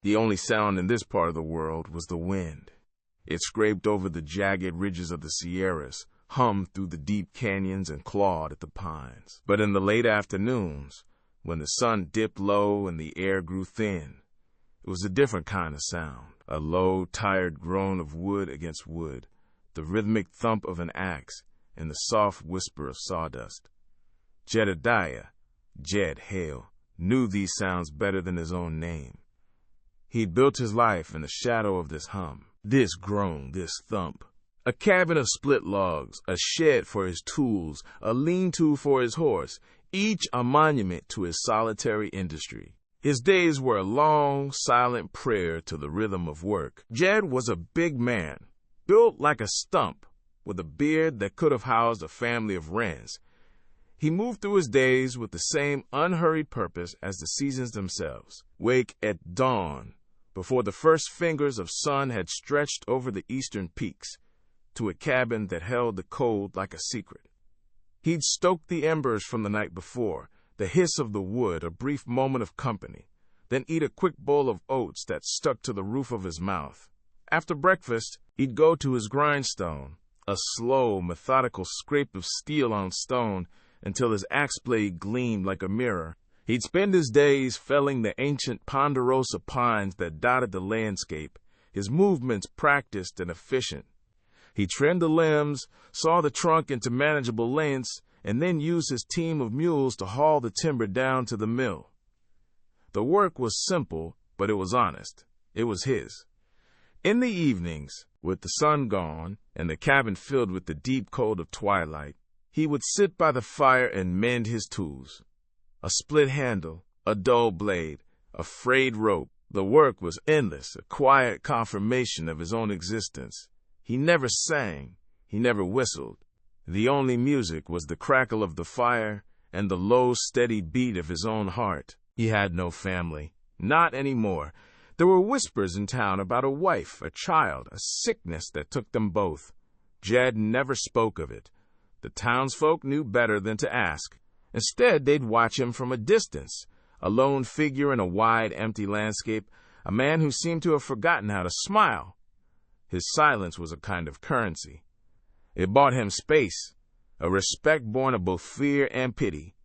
The only sound in this part of the world was the wind. It scraped over the jagged ridges of the Sierras, hummed through the deep canyons, and clawed at the pines. But in the late afternoons, when the sun dipped low and the air grew thin, it was a different kind of sound. A low, tired groan of wood against wood, the rhythmic thump of an axe, and the soft whisper of sawdust. Jedediah, Hale, knew these sounds better than his own name. He'd built his life in the shadow of this hum, this groan, this thump. A cabin of split logs, a shed for his tools, a lean-to for his horse, each a monument to his solitary industry. His days were a long, silent prayer to the rhythm of work. Jed was a big man, built like a stump, with a beard that could have housed a family of wrens. He moved through his days with the same unhurried purpose as the seasons themselves. Wake at dawn, before the first fingers of sun had stretched over the eastern peaks, to a cabin that held the cold like a secret. He'd stoke the embers from the night before, the hiss of the wood, a brief moment of company, then eat a quick bowl of oats that stuck to the roof of his mouth. After breakfast, he'd go to his grindstone, a slow, methodical scrape of steel on stone until his axe blade gleamed like a mirror. He'd spend his days felling the ancient ponderosa pines that dotted the landscape, his movements practiced and efficient. He trimmed the limbs, saw the trunk into manageable lengths, and then used his team of mules to haul the timber down to the mill. The work was simple, but it was honest. It was his. In the evenings, with the sun gone and the cabin filled with the deep cold of twilight, he would sit by the fire and mend his tools. A split handle, a dull blade, a frayed rope. The work was endless, a quiet confirmation of his own existence. He never sang, he never whistled. The only music was the crackle of the fire and the low, steady beat of his own heart. He had no family, not anymore. There were whispers in town about a wife, a child, a sickness that took them both. Jed never spoke of it. The townsfolk knew better than to ask. Instead, they'd watch him from a distance, a lone figure in a wide, empty landscape, a man who seemed to have forgotten how to smile. His silence was a kind of currency. It bought him space, a respect born of both fear and pity.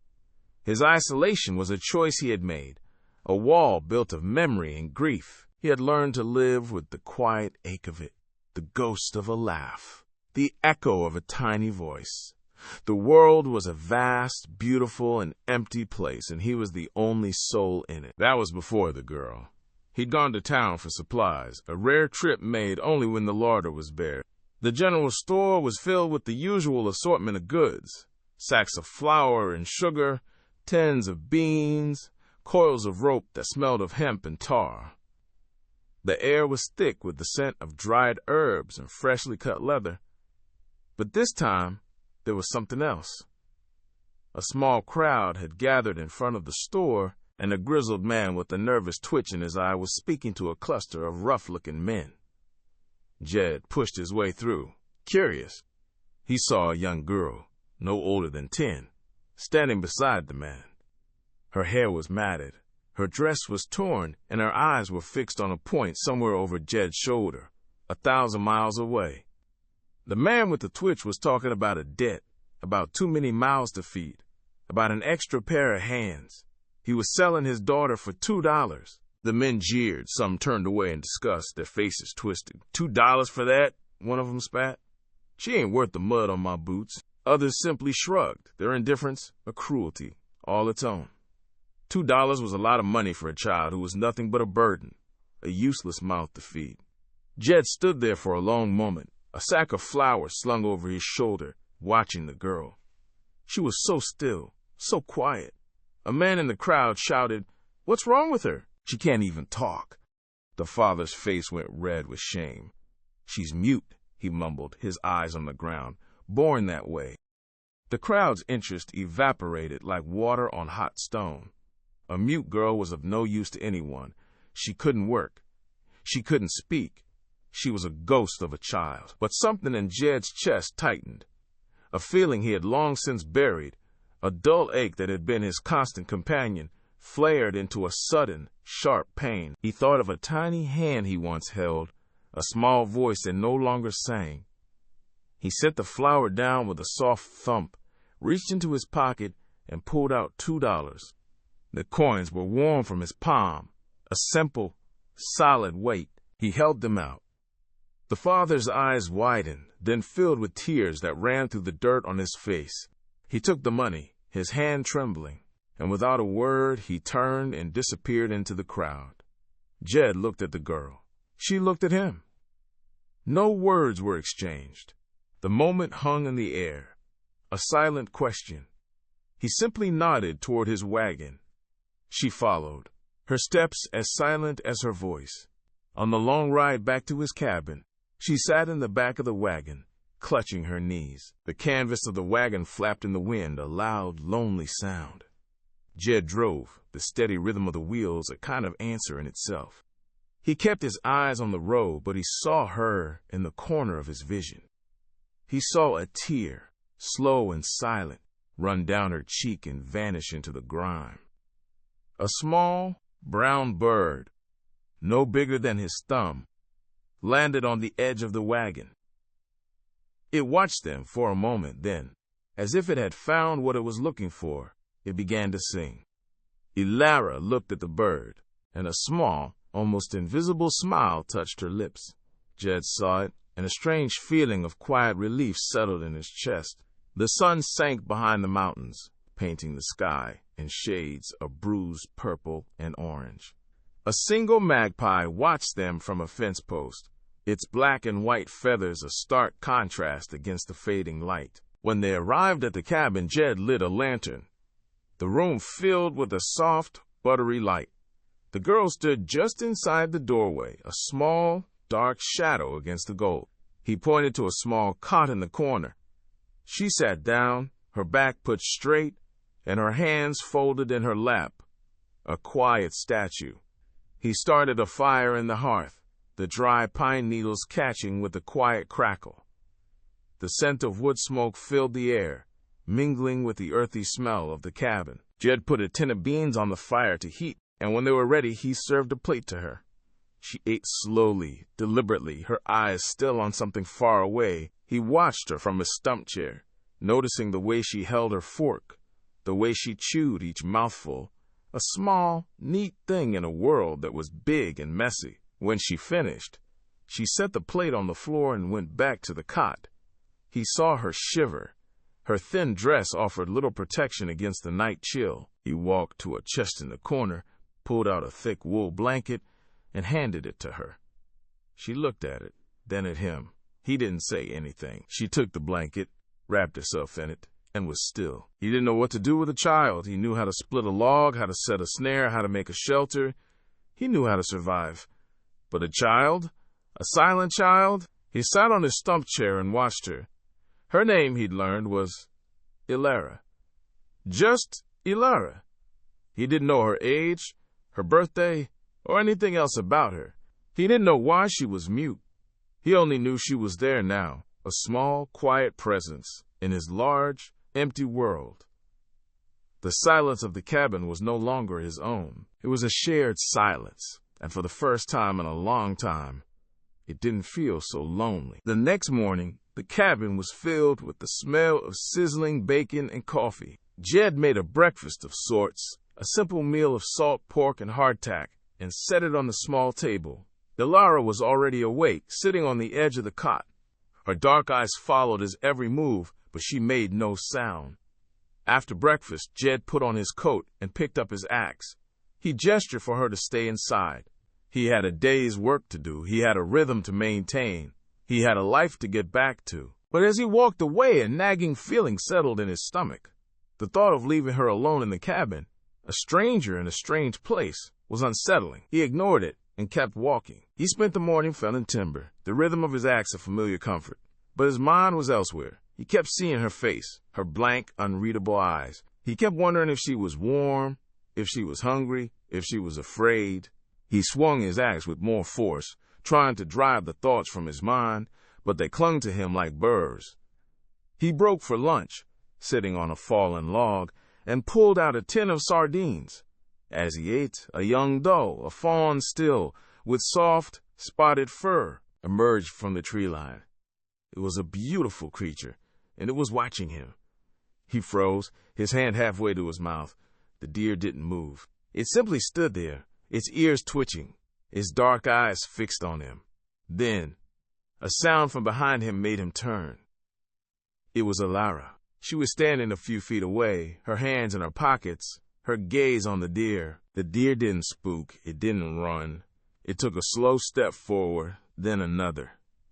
His isolation was a choice he had made, a wall built of memory and grief. He had learned to live with the quiet ache of it, the ghost of a laugh, the echo of a tiny voice. The world was a vast, beautiful, and empty place, and he was the only soul in it. That was before the girl. He'd gone to town for supplies, a rare trip made only when the larder was bare. The general store was filled with the usual assortment of goods, sacks of flour and sugar, tins of beans, coils of rope that smelled of hemp and tar. The air was thick with the scent of dried herbs and freshly cut leather. But this time, there was something else. A small crowd had gathered in front of the store, and a grizzled man with a nervous twitch in his eye was speaking to a cluster of rough-looking men. Jed pushed his way through, curious. He saw a young girl, no older than 10, standing beside the man. Her hair was matted, her dress was torn, and her eyes were fixed on a point somewhere over Jed's shoulder, 1,000 miles away. The man with the twitch was talking about a debt, about too many mouths to feed, about an extra pair of hands. He was selling his daughter for $2. The men jeered, some turned away in disgust, their faces twisted. $2 for that? One of them spat. She ain't worth the mud on my boots. Others simply shrugged, their indifference a cruelty, all its own. $2 was a lot of money for a child who was nothing but a burden, a useless mouth to feed. Jed stood there for a long moment, a sack of flour slung over his shoulder, watching the girl. She was so still, so quiet. A man in the crowd shouted, "What's wrong with her? She can't even talk." The father's face went red with shame. "She's mute," he mumbled, his eyes on the ground, "born that way." The crowd's interest evaporated like water on hot stone. A mute girl was of no use to anyone. She couldn't work. She couldn't speak. She was a ghost of a child. But something in Jed's chest tightened. A feeling he had long since buried, a dull ache that had been his constant companion, flared into a sudden, sharp pain. He thought of a tiny hand he once held, a small voice that no longer sang. He set the flower down with a soft thump, reached into his pocket, and pulled out $2. The coins were warm from his palm, a simple, solid weight. He held them out. The father's eyes widened, then filled with tears that ran through the dirt on his face. He took the money, his hand trembling, and without a word he turned and disappeared into the crowd. Jed looked at the girl. She looked at him. No words were exchanged. The moment hung in the air, a silent question. He simply nodded toward his wagon. She followed, her steps as silent as her voice. On the long ride back to his cabin, she sat in the back of the wagon, clutching her knees. The canvas of the wagon flapped in the wind, a loud, lonely sound. Jed drove, the steady rhythm of the wheels a kind of answer in itself. He kept his eyes on the road, but he saw her in the corner of his vision. He saw a tear, slow and silent, run down her cheek and vanish into the grime. A small, brown bird, no bigger than his thumb, landed on the edge of the wagon. It watched them for a moment, then, as if it had found what it was looking for, it began to sing. Elara looked at the bird, and a small, almost invisible smile touched her lips. Jed saw it, and a strange feeling of quiet relief settled in his chest. The sun sank behind the mountains, painting the sky in shades of bruised purple and orange. A single magpie watched them from a fence post, its black and white feathers a stark contrast against the fading light. When they arrived at the cabin, Jed lit a lantern, the room filled with a soft, buttery light. The girl stood just inside the doorway, a small, dark shadow against the gold. He pointed to a small cot in the corner. She sat down, her back put straight, and her hands folded in her lap, a quiet statue. He started a fire in the hearth, the dry pine needles catching with a quiet crackle. The scent of wood smoke filled the air, mingling with the earthy smell of the cabin. Jed put a tin of beans on the fire to heat, and when they were ready, he served a plate to her. She ate slowly, deliberately, her eyes still on something far away. He watched her from his stump chair, noticing the way she held her fork, the way she chewed each mouthful, a small, neat thing in a world that was big and messy. When she finished, she set the plate on the floor and went back to the cot. He saw her shiver. Her thin dress offered little protection against the night chill. He walked to a chest in the corner, pulled out a thick wool blanket, and handed it to her. She looked at it, then at him. He didn't say anything. She took the blanket, wrapped herself in it, and was still. He didn't know what to do with a child. He knew how to split a log, how to set a snare, how to make a shelter. He knew how to survive. But a child? A silent child? He sat on his stump chair and watched her. Her name, he'd learned, was Elara. Just Elara. He didn't know her age, her birthday, or anything else about her. He didn't know why she was mute. He only knew she was there now, a small, quiet presence in his large, empty world. The silence of the cabin was no longer his own. It was a shared silence, and for the first time in a long time, it didn't feel so lonely. The next morning, the cabin was filled with the smell of sizzling bacon and coffee. Jed made a breakfast of sorts, a simple meal of salt pork and hardtack, and set it on the small table. Elara was already awake, sitting on the edge of the cot. Her dark eyes followed his every move, but she made no sound. After breakfast, Jed put on his coat and picked up his axe. He gestured for her to stay inside. He had a day's work to do. He had a rhythm to maintain. He had a life to get back to. But as he walked away, a nagging feeling settled in his stomach. The thought of leaving her alone in the cabin, a stranger in a strange place, was unsettling. He ignored it and kept walking. He spent the morning felling timber, the rhythm of his axe a familiar comfort. But his mind was elsewhere. He kept seeing her face, her blank, unreadable eyes. He kept wondering if she was warm, if she was hungry, if she was afraid. He swung his axe with more force, trying to drive the thoughts from his mind, but they clung to him like burrs. He broke for lunch, sitting on a fallen log, and pulled out a tin of sardines. As he ate, a young doe, a fawn still, with soft, spotted fur, emerged from the tree line. It was a beautiful creature, and it was watching him. He froze, his hand halfway to his mouth. The deer didn't move. It simply stood there, its ears twitching, its dark eyes fixed on him. Then, a sound from behind him made him turn. It was Elara. She was standing a few feet away, her hands in her pockets, her gaze on the deer. The deer didn't spook, it didn't run. It took a slow step forward, then another.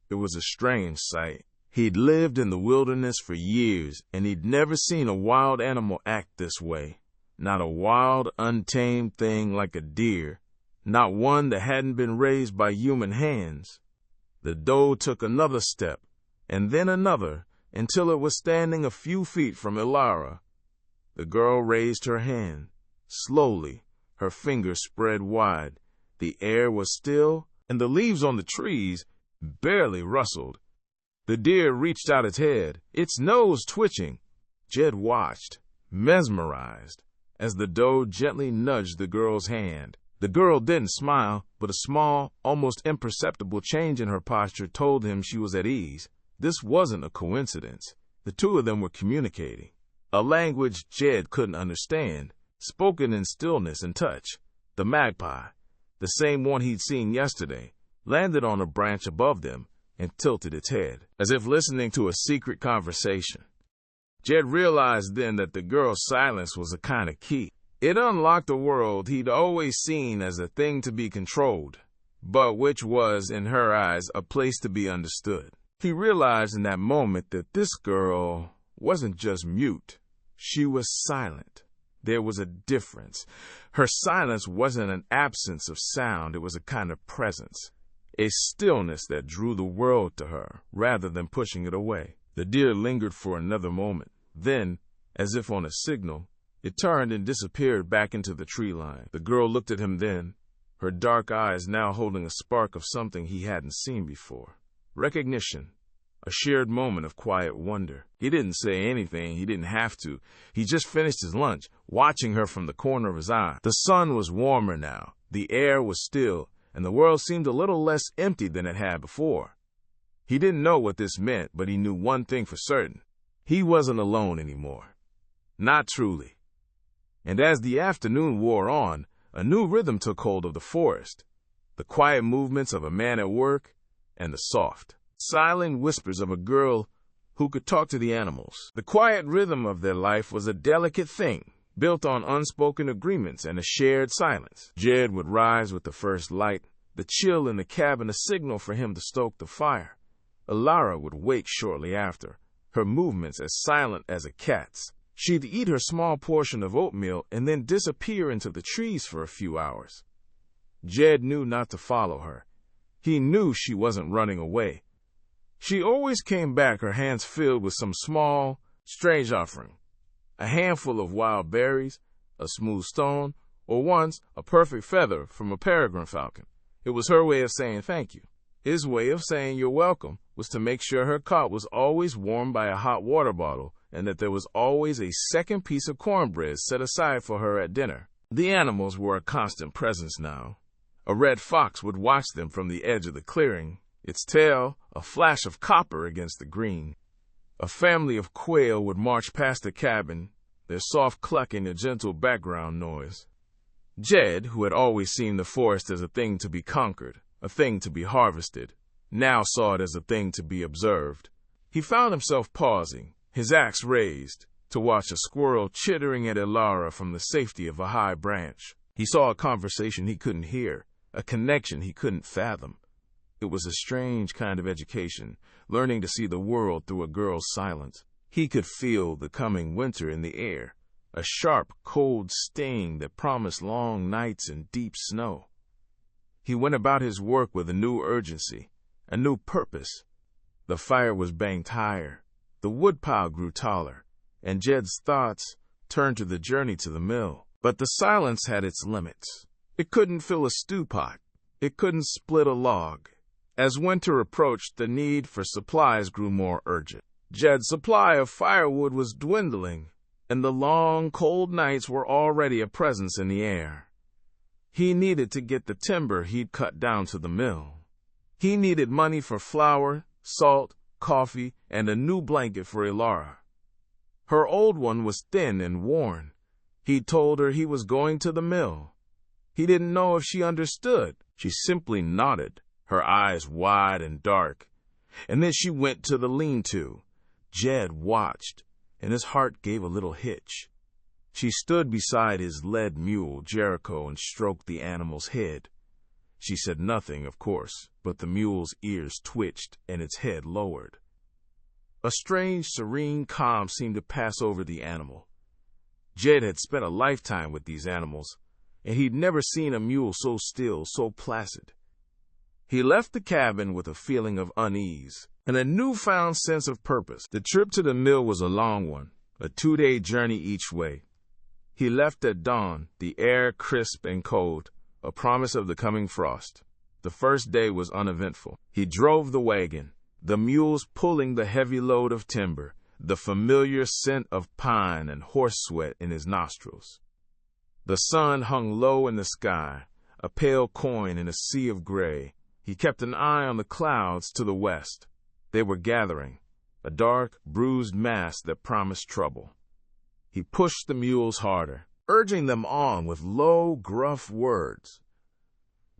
It was a strange sight. He'd lived in the wilderness for years, and he'd never seen a wild animal act this way. Not a wild, untamed thing like a deer. Not one that hadn't been raised by human hands. The doe took another step, and then another, until it was standing a few feet from Elara. The girl raised her hand. Slowly, her fingers spread wide. The air was still, and the leaves on the trees barely rustled. The deer reached out its head, its nose twitching. Jed watched, mesmerized, as the doe gently nudged the girl's hand. The girl didn't smile, but a small, almost imperceptible change in her posture told him she was at ease. This wasn't a coincidence. The two of them were communicating. A language Jed couldn't understand, spoken in stillness and touch. The magpie, the same one he'd seen yesterday, landed on a branch above them and tilted its head, as if listening to a secret conversation. Jed realized then that the girl's silence was a kind of key. It unlocked a world he'd always seen as a thing to be controlled, but which was, in her eyes, a place to be understood. He realized in that moment that this girl wasn't just mute. She was silent. There was a difference. Her silence wasn't an absence of sound, it was a kind of presence. A stillness that drew the world to her, rather than pushing it away. The deer lingered for another moment. Then, as if on a signal, it turned and disappeared back into the tree line. The girl looked at him then, her dark eyes now holding a spark of something he hadn't seen before. Recognition. A shared moment of quiet wonder. He didn't say anything, he didn't have to. He just finished his lunch, watching her from the corner of his eye. The sun was warmer now, the air was still, and the world seemed a little less empty than it had before. He didn't know what this meant, but he knew one thing for certain. He wasn't alone anymore. Not truly. And as the afternoon wore on, a new rhythm took hold of the forest. The quiet movements of a man at work, and the soft, silent whispers of a girl who could talk to the animals. The quiet rhythm of their life was a delicate thing, built on unspoken agreements and a shared silence. Jed would rise with the first light, the chill in the cabin a signal for him to stoke the fire. Elara would wake shortly after, her movements as silent as a cat's. She'd eat her small portion of oatmeal and then disappear into the trees for a few hours. Jed knew not to follow her. He knew she wasn't running away. She always came back, her hands filled with some small, strange offering. A handful of wild berries, a smooth stone, or once a perfect feather from a peregrine falcon. It was her way of saying thank you. His way of saying you're welcome was to make sure her cot was always warmed by a hot water bottle and that there was always a second piece of cornbread set aside for her at dinner. The animals were a constant presence now. A red fox would watch them from the edge of the clearing, its tail a flash of copper against the green. A family of quail would march past the cabin, their soft clucking a gentle background noise. Jed, who had always seen the forest as a thing to be conquered, a thing to be harvested, now saw it as a thing to be observed. He found himself pausing, his axe raised, to watch a squirrel chittering at Elara from the safety of a high branch. He saw a conversation he couldn't hear, a connection he couldn't fathom. It was a strange kind of education, learning to see the world through a girl's silence. He could feel the coming winter in the air, a sharp, cold sting that promised long nights and deep snow. He went about his work with a new urgency, a new purpose. The fire was banked higher, the woodpile grew taller, and Jed's thoughts turned to the journey to the mill. But the silence had its limits. It couldn't fill a stew pot. It couldn't split a log. As winter approached, the need for supplies grew more urgent. Jed's supply of firewood was dwindling, and the long, cold nights were already a presence in the air. He needed to get the timber he'd cut down to the mill. He needed money for flour, salt, coffee, and a new blanket for Elara. Her old one was thin and worn. He told her he was going to the mill. He didn't know if she understood. She simply nodded, her eyes wide and dark. And then she went to the lean-to. Jed watched, and his heart gave a little hitch. She stood beside his led mule, Jericho, and stroked the animal's head. She said nothing, of course, but the mule's ears twitched and its head lowered. A strange, serene calm seemed to pass over the animal. Jed had spent a lifetime with these animals, and he'd never seen a mule so still, so placid. He left the cabin with a feeling of unease and a newfound sense of purpose. The trip to the mill was a long one, a 2-day journey each way. He left at dawn, the air crisp and cold, a promise of the coming frost. The first day was uneventful. He drove the wagon, the mules pulling the heavy load of timber, the familiar scent of pine and horse sweat in his nostrils. The sun hung low in the sky, a pale coin in a sea of gray. He kept an eye on the clouds to the west. They were gathering, a dark, bruised mass that promised trouble. He pushed the mules harder, urging them on with low, gruff words.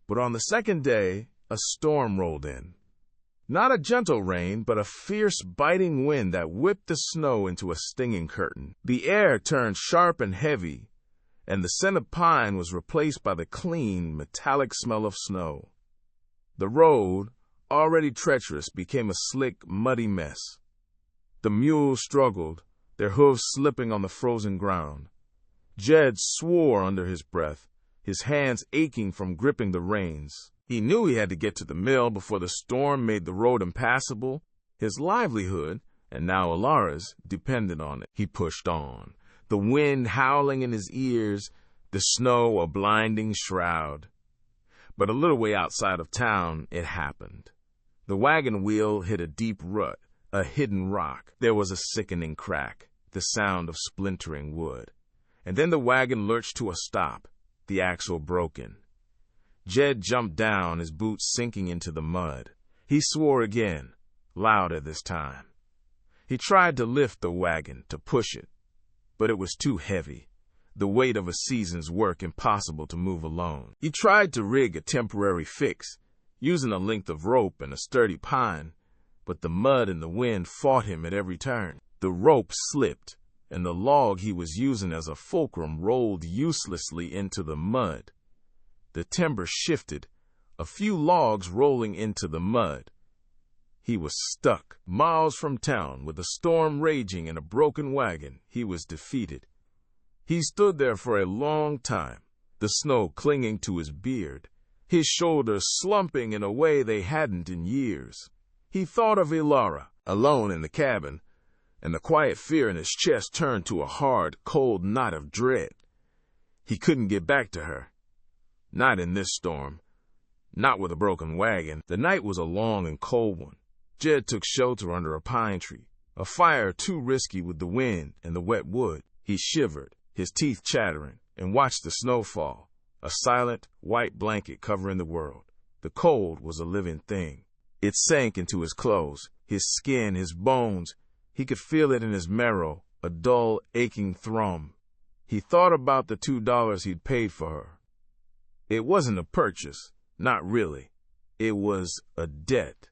But on the second day, a storm rolled in. Not a gentle rain, but a fierce, biting wind that whipped the snow into a stinging curtain. The air turned sharp and heavy, and the scent of pine was replaced by the clean, metallic smell of snow. The road, already treacherous, became a slick, muddy mess. The mules struggled, their hooves slipping on the frozen ground. Jed swore under his breath, his hands aching from gripping the reins. He knew he had to get to the mill before the storm made the road impassable. His livelihood, and now Elara's, depended on it. He pushed on, the wind howling in his ears, the snow a blinding shroud. But a little way outside of town, it happened. The wagon wheel hit a deep rut, a hidden rock. There was a sickening crack, the sound of splintering wood. And then the wagon lurched to a stop, the axle broken. Jed jumped down, his boots sinking into the mud. He swore again, louder this time. He tried to lift the wagon, to push it, but it was too heavy, the weight of a season's work impossible to move alone. He tried to rig a temporary fix, using a length of rope and a sturdy pine, but the mud and the wind fought him at every turn. The rope slipped, and the log he was using as a fulcrum rolled uselessly into the mud. The timber shifted, a few logs rolling into the mud. He was stuck, miles from town, with a storm raging and a broken wagon. He was defeated. He stood there for a long time, the snow clinging to his beard, his shoulders slumping in a way they hadn't in years. He thought of Elara, alone in the cabin, and the quiet fear in his chest turned to a hard, cold knot of dread. He couldn't get back to her. Not in this storm. Not with a broken wagon. The night was a long and cold one. Jed took shelter under a pine tree, a fire too risky with the wind and the wet wood. He shivered, his teeth chattering, and watched the snow fall, a silent, white blanket covering the world. The cold was a living thing. It sank into his clothes, his skin, his bones. He could feel it in his marrow, a dull, aching thrum. He thought about the $2 he'd paid for her. It wasn't a purchase, not really. It was a debt,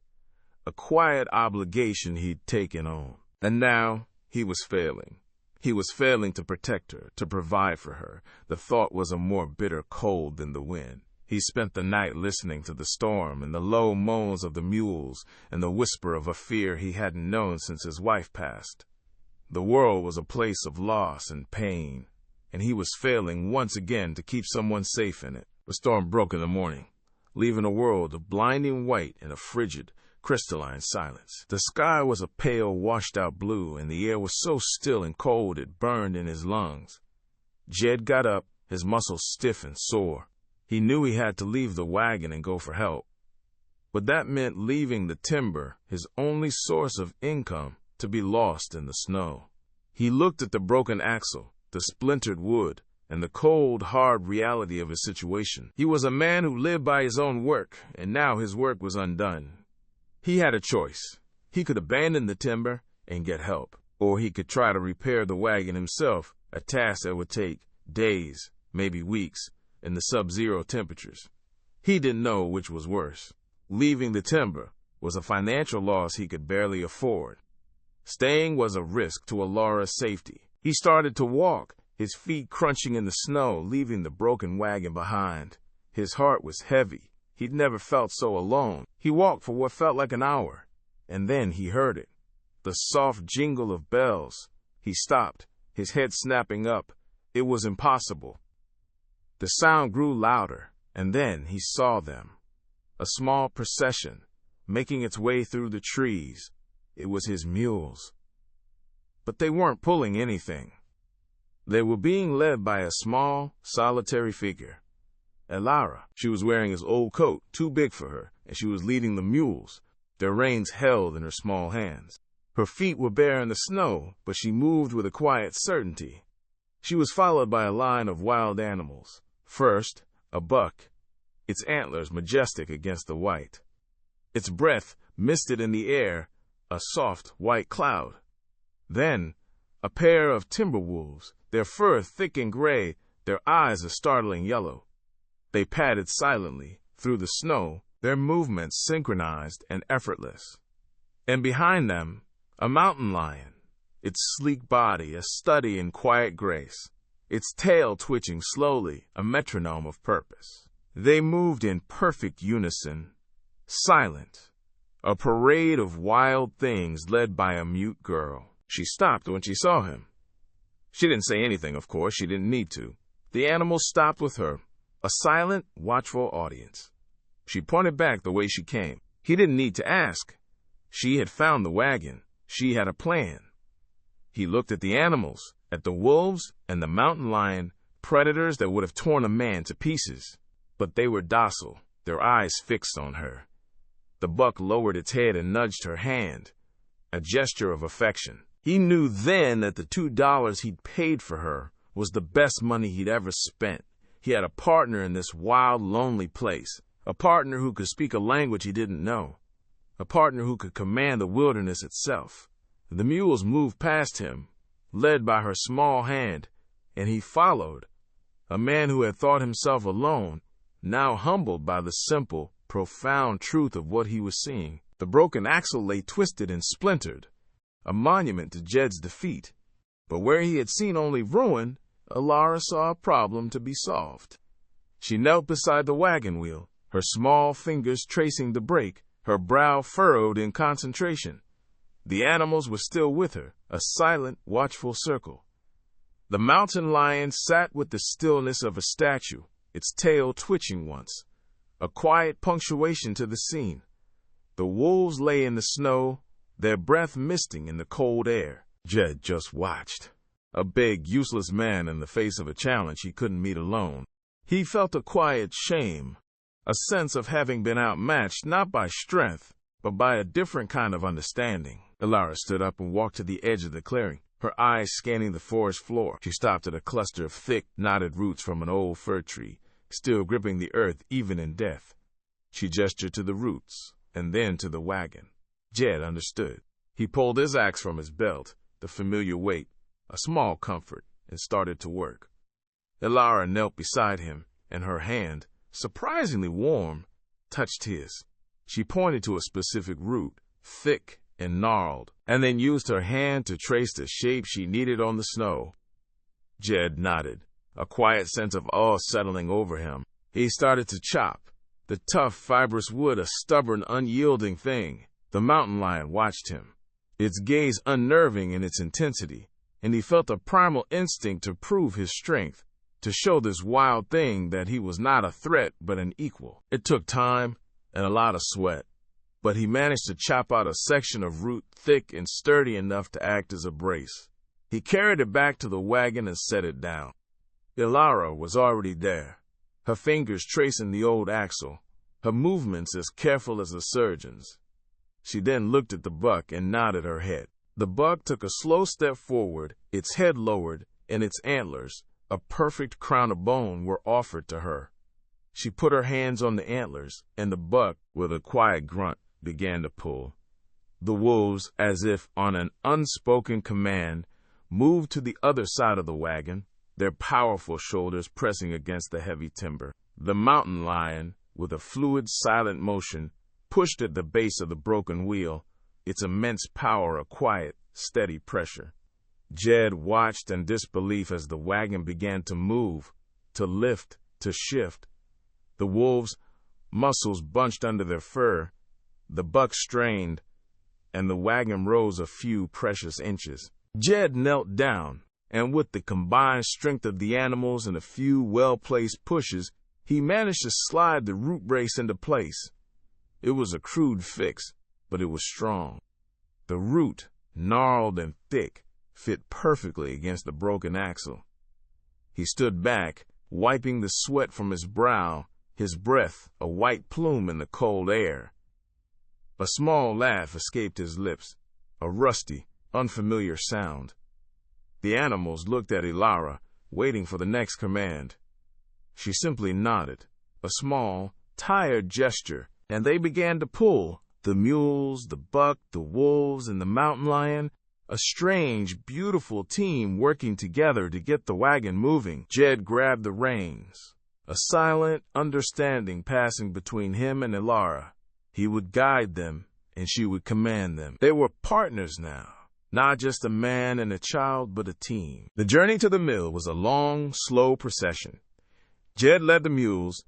a quiet obligation he'd taken on. And now he was failing. He was failing to protect her, to provide for her. The thought was a more bitter cold than the wind. He spent the night listening to the storm and the low moans of the mules and the whisper of a fear he hadn't known since his wife passed. The world was a place of loss and pain, and he was failing once again to keep someone safe in it. The storm broke in the morning, leaving a world of blinding white and a frigid, crystalline silence. The sky was a pale, washed-out blue, and the air was so still and cold it burned in his lungs. Jed got up, his muscles stiff and sore. He knew he had to leave the wagon and go for help. But that meant leaving the timber, his only source of income, to be lost in the snow. He looked at the broken axle, the splintered wood, and the cold, hard reality of his situation. He was a man who lived by his own work, and now his work was undone. He had a choice. He could abandon the timber and get help, or he could try to repair the wagon himself, a task that would take days, maybe weeks, in the sub-zero temperatures. He didn't know which was worse. Leaving the timber was a financial loss he could barely afford. Staying was a risk to Elara's safety. He started to walk, his feet crunching in the snow, leaving the broken wagon behind. His heart was heavy. He'd never felt so alone. He walked for what felt like an hour, and then he heard it. The soft jingle of bells. He stopped, his head snapping up. It was impossible. The sound grew louder, and then he saw them. A small procession, making its way through the trees. It was his mules. But they weren't pulling anything. They were being led by a small, solitary figure. Elara. She was wearing his old coat, too big for her, and she was leading the mules, their reins held in her small hands. Her feet were bare in the snow, but she moved with a quiet certainty. She was followed by a line of wild animals. First, a buck, its antlers majestic against the white. Its breath misted in the air, a soft white cloud. Then, a pair of timber wolves, their fur thick and gray, their eyes a startling yellow. They padded silently through the snow, their movements synchronized and effortless. And behind them, a mountain lion, its sleek body a study in quiet grace, its tail twitching slowly, a metronome of purpose. They moved in perfect unison, silent, a parade of wild things led by a mute girl. She stopped when she saw him. She didn't say anything, of course, she didn't need to. The animals stopped with her, a silent, watchful audience. She pointed back the way she came. He didn't need to ask. She had found the wagon. She had a plan. He looked at the animals, at the wolves and the mountain lion, predators that would have torn a man to pieces. But they were docile, their eyes fixed on her. The buck lowered its head and nudged her hand, a gesture of affection. He knew then that the $2 he'd paid for her was the best money he'd ever spent. He had a partner in this wild, lonely place, a partner who could speak a language he didn't know, a partner who could command the wilderness itself. The mules moved past him, led by her small hand, and he followed, a man who had thought himself alone, now humbled by the simple, profound truth of what he was seeing. The broken axle lay twisted and splintered, a monument to Jed's defeat. But where he had seen only ruin, Elara saw a problem to be solved. She knelt beside the wagon wheel, her small fingers tracing the brake, her brow furrowed in concentration. The animals were still with her, a silent, watchful circle. The mountain lion sat with the stillness of a statue, its tail twitching once, a quiet punctuation to the scene. The wolves lay in the snow, their breath misting in the cold air. Jed just watched, a big, useless man in the face of a challenge he couldn't meet alone. He felt a quiet shame, a sense of having been outmatched not by strength, but by a different kind of understanding. Elara stood up and walked to the edge of the clearing, her eyes scanning the forest floor. She stopped at a cluster of thick, knotted roots from an old fir tree, still gripping the earth even in death. She gestured to the roots, and then to the wagon. Jed understood. He pulled his axe from his belt, the familiar weight, a small comfort, and started to work. Elara knelt beside him, and her hand, surprisingly warm, touched his. She pointed to a specific root, thick and gnarled, and then used her hand to trace the shape she needed on the snow. Jed nodded, a quiet sense of awe settling over him. He started to chop, the tough, fibrous wood a stubborn, unyielding thing. The mountain lion watched him, its gaze unnerving in its intensity, and he felt a primal instinct to prove his strength, to show this wild thing that he was not a threat but an equal. It took time and a lot of sweat, but he managed to chop out a section of root thick and sturdy enough to act as a brace. He carried it back to the wagon and set it down. Elara was already there, her fingers tracing the old axle, her movements as careful as a surgeon's. She then looked at the buck and nodded her head. The buck took a slow step forward, its head lowered, and its antlers, a perfect crown of bone, were offered to her. She put her hands on the antlers, and the buck, with a quiet grunt, began to pull. The wolves, as if on an unspoken command, moved to the other side of the wagon, their powerful shoulders pressing against the heavy timber. The mountain lion, with a fluid, silent motion, pushed at the base of the broken wheel, its immense power a quiet, steady pressure. Jed watched in disbelief as the wagon began to move, to lift, to shift. The wolves' muscles bunched under their fur, the buck strained, and the wagon rose a few precious inches. Jed knelt down, and with the combined strength of the animals and a few well-placed pushes, he managed to slide the root brace into place. It was a crude fix, but it was strong. The root, gnarled and thick, fit perfectly against the broken axle. He stood back, wiping the sweat from his brow, his breath a white plume in the cold air. A small laugh escaped his lips, a rusty, unfamiliar sound. The animals looked at Elara, waiting for the next command. She simply nodded, a small, tired gesture, and they began to pull, the mules, the buck, the wolves, and the mountain lion, a strange, beautiful team working together to get the wagon moving. Jed grabbed the reins, a silent understanding passing between him and Elara. He would guide them, and she would command them. They were partners now, not just a man and a child, but a team. The journey to the mill was a long, slow procession. Jed led the mules,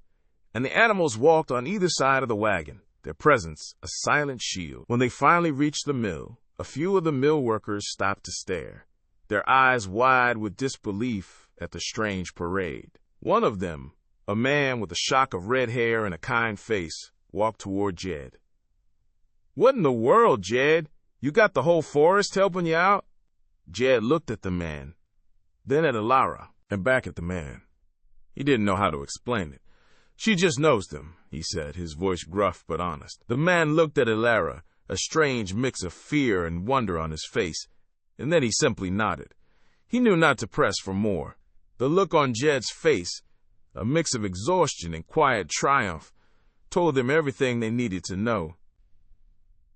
and the animals walked on either side of the wagon, their presence a silent shield. When they finally reached the mill, a few of the mill workers stopped to stare, their eyes wide with disbelief at the strange parade. One of them, a man with a shock of red hair and a kind face, walked toward Jed. "What in the world, Jed? You got the whole forest helping you out?" Jed looked at the man, then at Elara, and back at the man. He didn't know how to explain it. "She just knows them," he said, his voice gruff but honest. The man looked at Elara, a strange mix of fear and wonder on his face, and then he simply nodded. He knew not to press for more. The look on Jed's face, a mix of exhaustion and quiet triumph, told them everything they needed to know.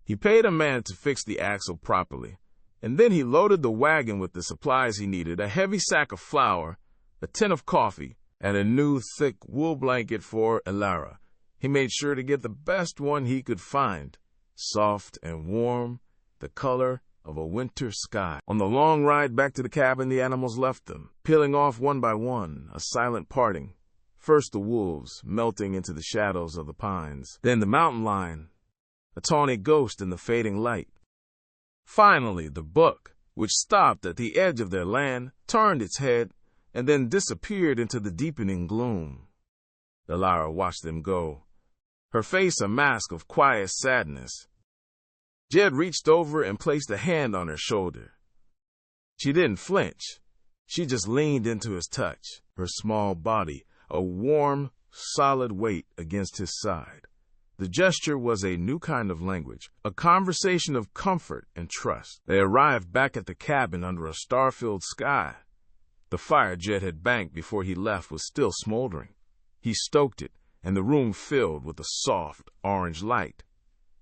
He paid a man to fix the axle properly, and then he loaded the wagon with the supplies he needed, a heavy sack of flour, a tin of coffee, and a new thick wool blanket for Elara. He made sure to get the best one he could find, soft and warm, the color of a winter sky. On the long ride back to the cabin, the animals left them, peeling off one by one, a silent parting. First the wolves, melting into the shadows of the pines. Then the mountain lion, a tawny ghost in the fading light. Finally, the buck, which stopped at the edge of their land, turned its head, and then disappeared into the deepening gloom. Elara watched them go, her face a mask of quiet sadness. Jed reached over and placed a hand on her shoulder. She didn't flinch. She just leaned into his touch, her small body a warm, solid weight against his side. The gesture was a new kind of language, a conversation of comfort and trust. They arrived back at the cabin under a star-filled sky. The fire Jed had banked before he left was still smoldering. He stoked it, and the room filled with a soft, orange light.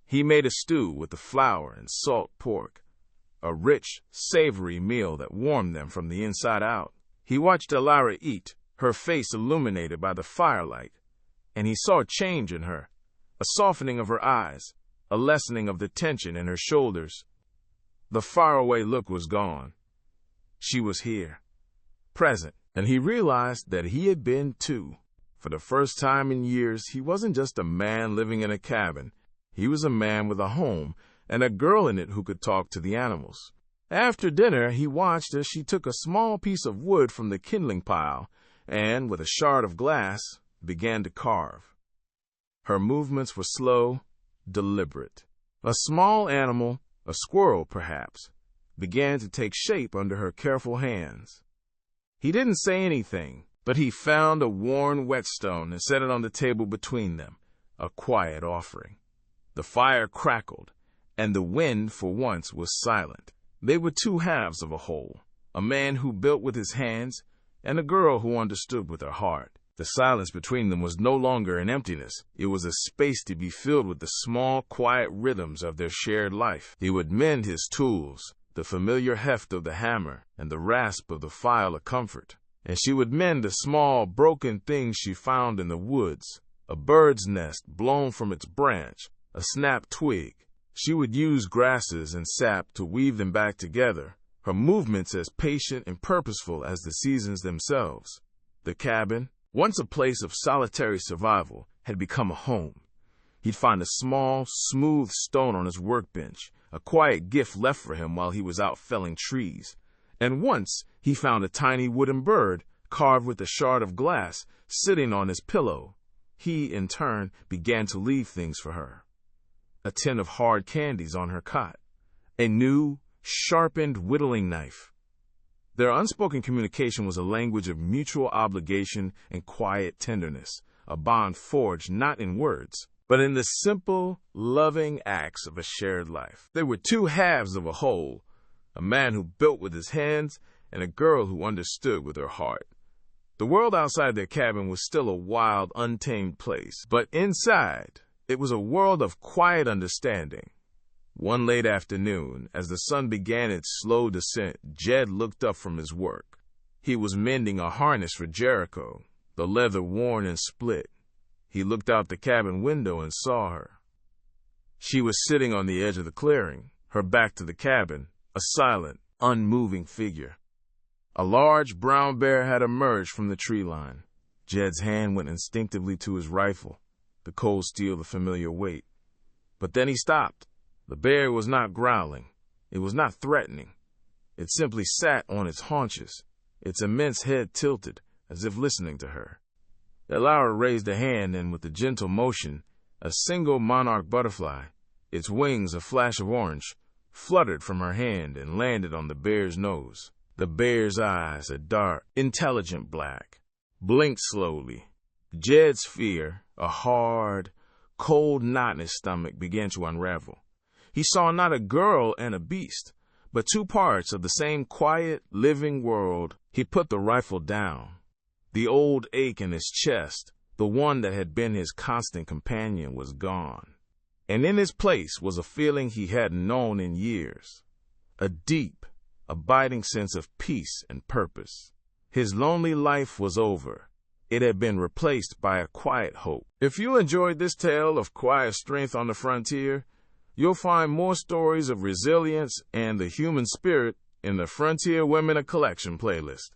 He made a stew with the flour and salt pork, a rich, savory meal that warmed them from the inside out. He watched Elara eat, her face illuminated by the firelight, and he saw a change in her, a softening of her eyes, a lessening of the tension in her shoulders. The faraway look was gone. She was here, present, and he realized that he had been too. For the first time in years, he wasn't just a man living in a cabin. He was a man with a home and a girl in it who could talk to the animals. After dinner, he watched as she took a small piece of wood from the kindling pile and, with a shard of glass, began to carve. Her movements were slow, deliberate. A small animal, a squirrel perhaps, began to take shape under her careful hands. He didn't say anything, but he found a worn whetstone and set it on the table between them, a quiet offering. The fire crackled, and the wind for once was silent. They were two halves of a whole, a man who built with his hands and a girl who understood with her heart. The silence between them was no longer an emptiness. It was a space to be filled with the small, quiet rhythms of their shared life. He would mend his tools, the familiar heft of the hammer and the rasp of the file of comfort. And she would mend the small, broken things she found in the woods, a bird's nest blown from its branch, a snapped twig. She would use grasses and sap to weave them back together, her movements as patient and purposeful as the seasons themselves. The cabin, once a place of solitary survival, had become a home. He'd find a small, smooth stone on his workbench, a quiet gift left for him while he was out felling trees. And once he found a tiny wooden bird carved with a shard of glass sitting on his pillow. He, in turn, began to leave things for her. A tin of hard candies on her cot, a new, sharpened whittling knife. Their unspoken communication was a language of mutual obligation and quiet tenderness, a bond forged not in words, but in the simple, loving acts of a shared life. They were two halves of a whole, a man who built with his hands and a girl who understood with her heart. The world outside their cabin was still a wild, untamed place, but inside, it was a world of quiet understanding. One late afternoon, as the sun began its slow descent, Jed looked up from his work. He was mending a harness for Jericho, the leather worn and split. He looked out the cabin window and saw her. She was sitting on the edge of the clearing, her back to the cabin, a silent, unmoving figure. A large brown bear had emerged from the tree line. Jed's hand went instinctively to his rifle, the cold steel the familiar weight. But then he stopped. The bear was not growling. It was not threatening. It simply sat on its haunches, its immense head tilted, as if listening to her. Elara raised a hand, and with a gentle motion, a single monarch butterfly, its wings a flash of orange, fluttered from her hand and landed on the bear's nose. The bear's eyes, a dark, intelligent black, blinked slowly. Jed's fear, a hard, cold knot in his stomach, began to unravel. He saw not a girl and a beast, but two parts of the same quiet, living world. He put the rifle down. The old ache in his chest, the one that had been his constant companion, was gone. And in his place was a feeling he hadn't known in years, a deep, abiding sense of peace and purpose. His lonely life was over. It had been replaced by a quiet hope. If you enjoyed this tale of quiet strength on the frontier, you'll find more stories of resilience and the human spirit in the Frontier Women a Collection playlist.